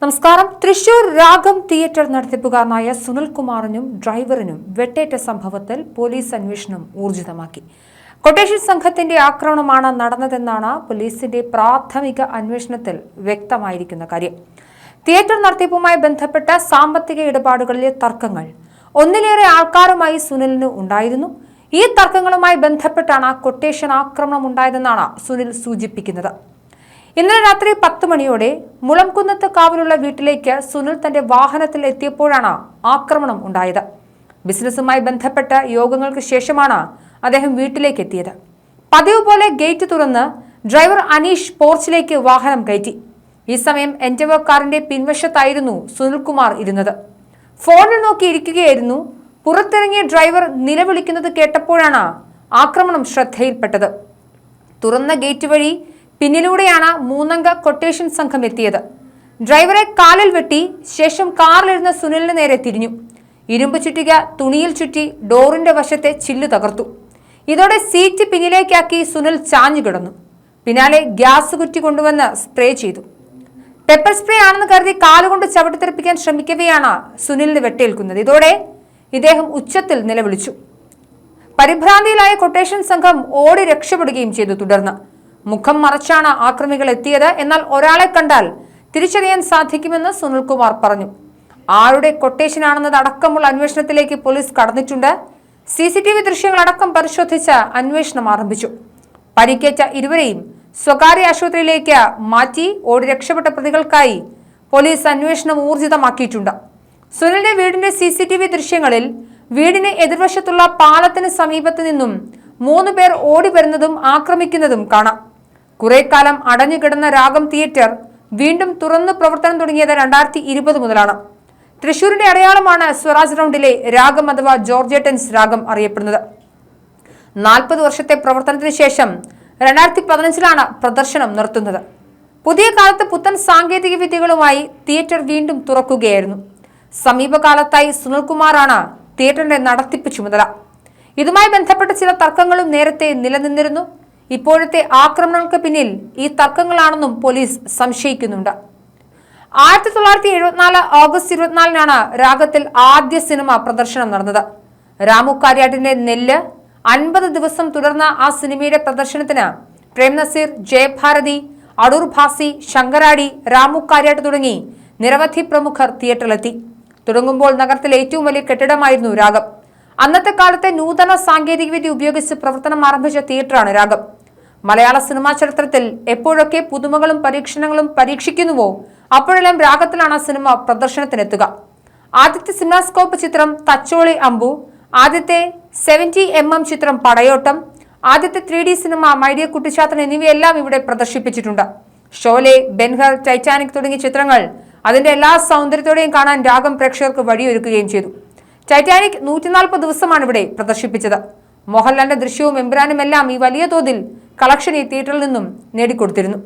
നമസ്കാരം. തൃശൂർ രാഗം തിയേറ്റർ നടത്തിപ്പുകാരനായ സുനിൽകുമാറിനും ഡ്രൈവറിനും വെട്ടേറ്റ സംഭവത്തിൽ പോലീസ് അന്വേഷണം ഊർജിതമാക്കി. കൊട്ടേഷൻ സംഘത്തിന്റെ ആക്രമണമാണ് നടന്നതെന്നാണ് പോലീസിന്റെ പ്രാഥമിക അന്വേഷണത്തിൽ വ്യക്തമായിരിക്കുന്ന കാര്യം. തിയേറ്റർ നടത്തിപ്പുമായി ബന്ധപ്പെട്ട സാമ്പത്തിക ഇടപാടുകളിലെ തർക്കങ്ങൾ ഒന്നിലേറെ ആൾക്കാരുമായി സുനിലിന് ഉണ്ടായിരുന്നു. ഈ തർക്കങ്ങളുമായി ബന്ധപ്പെട്ടാണ് കൊട്ടേഷൻ ആക്രമണം ഉണ്ടായതെന്നാണ് സുനിൽ സൂചിപ്പിക്കുന്നത്. ഇന്നലെ രാത്രി 10 മണിയോടെ മുളംകുന്നത്ത് കാവിലുള്ള വീട്ടിലേക്ക് സുനിൽ തന്റെ വാഹനത്തിൽ എത്തിയപ്പോഴാണ് ആക്രമണം ഉണ്ടായത്. ബിസിനസ്സുമായി ബന്ധപ്പെട്ട യോഗങ്ങൾക്ക് ശേഷമാണ് അദ്ദേഹം വീട്ടിലേക്ക് എത്തിയത്. പതിവ് പോലെ ഗേറ്റ് തുറന്ന് ഡ്രൈവർ അനീഷ് പോർച്ചിലേക്ക് വാഹനം കയറ്റി. ഈ സമയം എൻഡവർ കാറിന്റെ പിൻവശത്തായിരുന്നു സുനിൽകുമാർ ഇരുന്നത്. ഫോണിൽ നോക്കി ഇരിക്കുകയായിരുന്നു. പുറത്തിറങ്ങിയ ഡ്രൈവർ നിലവിളിക്കുന്നത് കേട്ടപ്പോഴാണ് ആക്രമണം ശ്രദ്ധയിൽപ്പെട്ടത്. തുറന്ന ഗേറ്റ് വഴി പിന്നിലൂടെയാണ് 3 അംഗ കൊട്ടേഷൻ സംഘം എത്തിയത്. ഡ്രൈവറെ കാലിൽ വെട്ടി ശേഷം കാറിലിരുന്ന സുനിലിന് നേരെ തിരിഞ്ഞു. ഇരുമ്പ് ചുറ്റിക തുണിയിൽ ചുറ്റി ഡോറിന്റെ വശത്തെ ചില്ല് തകർത്തു. ഇതോടെ സീറ്റ് പിന്നിലേക്കാക്കി സുനിൽ ചാഞ്ഞു കിടന്നു. പിന്നാലെ ഗ്യാസ് കുറ്റി കൊണ്ടുവന്ന് സ്പ്രേ ചെയ്തു. പെപ്പർ സ്പ്രേ ആണെന്ന് കരുതി കാലുകൊണ്ട് ചവിട്ടിത്തെറിപ്പിക്കാൻ ശ്രമിക്കവെയാണ് സുനിലിന് വെട്ടേൽക്കുന്നത്. ഇതോടെ ഇദ്ദേഹം ഉച്ചത്തിൽ നിലവിളിച്ചു. പരിഭ്രാന്തിയിലായ കൊട്ടേഷൻ സംഘം ഓടി രക്ഷപ്പെടുകയും ചെയ്തു. തുടർന്ന് മുഖം മറച്ചാണ് ആക്രമികൾ എത്തിയത്. എന്നാൽ ഒരാളെ കണ്ടാൽ തിരിച്ചറിയാൻ സാധിക്കുമെന്ന് സുനിൽകുമാർ പറഞ്ഞു. ആരുടെ കൊട്ടേഷനാണെന്നത് അടക്കമുള്ള അന്വേഷണത്തിലേക്ക് പോലീസ് കടന്നിട്ടുണ്ട്. CCTV ദൃശ്യങ്ങളടക്കം പരിശോധിച്ച് അന്വേഷണം ആരംഭിച്ചു. പരിക്കേറ്റ ഇരുവരെയും സ്വകാര്യ ആശുപത്രിയിലേക്ക് മാറ്റി. ഓടി രക്ഷപ്പെട്ട പ്രതികൾക്കായി പോലീസ് അന്വേഷണം ഊർജിതമാക്കിയിട്ടുണ്ട്. സുനിലിന്റെ വീടിന്റെ CCTV ദൃശ്യങ്ങളിൽ വീടിന് എതിർവശത്തുള്ള പാലത്തിന് സമീപത്ത് നിന്നും 3 പേർ ഓടി വരുന്നതും ആക്രമിക്കുന്നതും കാണാം. കുറെ കാലം അടഞ്ഞുകിടന്ന രാഗം തിയേറ്റർ വീണ്ടും തുറന്നു പ്രവർത്തനം തുടങ്ങിയത് 2020 മുതലാണ്. തൃശൂരിന്റെ അടയാളമാണ് സ്വരാജ് റൗണ്ടിലെ രാഗം അഥവാ ജോർജേട്ടൻസ് രാഗം അറിയപ്പെടുന്നത്. 40 വർഷത്തെ പ്രവർത്തനത്തിന് ശേഷം 2015 പ്രദർശനം നിർത്തുന്നത്. പുതിയ കാലത്ത് പുത്തൻ സാങ്കേതിക വിദ്യകളുമായി തിയേറ്റർ വീണ്ടും തുറക്കുകയായിരുന്നു. സമീപകാലത്തായി സുനിൽകുമാറാണ് തിയേറ്ററിന്റെ നടത്തിപ്പ് ചുമതല. ഇതുമായി ബന്ധപ്പെട്ട ചില തർക്കങ്ങളും നേരത്തെ നിലനിന്നിരുന്നു. ഇപ്പോഴത്തെ ആക്രമണങ്ങൾക്ക് പിന്നിൽ ഈ തർക്കങ്ങളാണെന്നും പോലീസ് സംശയിക്കുന്നുണ്ട്. 1974 ഓഗസ്റ്റ് 24 രാഗത്തിൽ ആദ്യ സിനിമ പ്രദർശനം നടന്നത്. രാമു കാര്യാട്ടിന്റെ നെല്ല് 50 ദിവസം തുടർന്ന ആ സിനിമയുടെ പ്രദർശനത്തിന് പ്രേം നസീർ, ജയഭാരതി, അടൂർ ഭാസി, ശങ്കരാടി, രാമു കാര്യാട്ട് തുടങ്ങി നിരവധി പ്രമുഖർ തിയേറ്ററിലെത്തി. തുടങ്ങുമ്പോൾ നഗരത്തിലെ ഏറ്റവും വലിയ കെട്ടിടമായിരുന്നു രാഗം. അന്നത്തെ കാലത്തെ നൂതന സാങ്കേതികവിദ്യ ഉപയോഗിച്ച് പ്രവർത്തനം ആരംഭിച്ച തിയേറ്ററാണ് രാഗം. മലയാള സിനിമാ ചരിത്രത്തിൽ എപ്പോഴൊക്കെ പുതുമകളും പരീക്ഷണങ്ങളും പരീക്ഷിക്കുന്നുവോ അപ്പോഴെല്ലാം രാഗത്തിലാണ് സിനിമ പ്രദർശനത്തിനെത്തുക. ആദ്യത്തെ സിനിമാസ്കോപ്പ് ചിത്രം തച്ചോളി അമ്പു, ആദ്യത്തെ 70mm ചിത്രം പടയോട്ടം, ആദ്യത്തെ 3D സിനിമ മൈഡിയ കുട്ടിച്ചാത്തൻ എന്നിവയെല്ലാം ഇവിടെ പ്രദർശിപ്പിച്ചിട്ടുണ്ട്. ഷോലെ, ബെൻഹർ, ടൈറ്റാനിക് തുടങ്ങിയ ചിത്രങ്ങൾ അതിന്റെ എല്ലാ സൗന്ദര്യത്തോടെയും കാണാൻ രാഗം പ്രേക്ഷകർക്ക് വഴിയൊരുക്കുകയും ചെയ്തു. ടൈറ്റാനിക് 140 ദിവസമാണ് ഇവിടെ പ്രദർശിപ്പിച്ചത്. മോഹൻലാലിന്റെ ദൃശ്യവും എമ്പുരാനും എല്ലാം ഈ വലിയ തോതിൽ കളക്ഷൻ ഈ തിയേറ്ററിൽ നിന്നും നേടിക്കൊടുത്തിരുന്നു.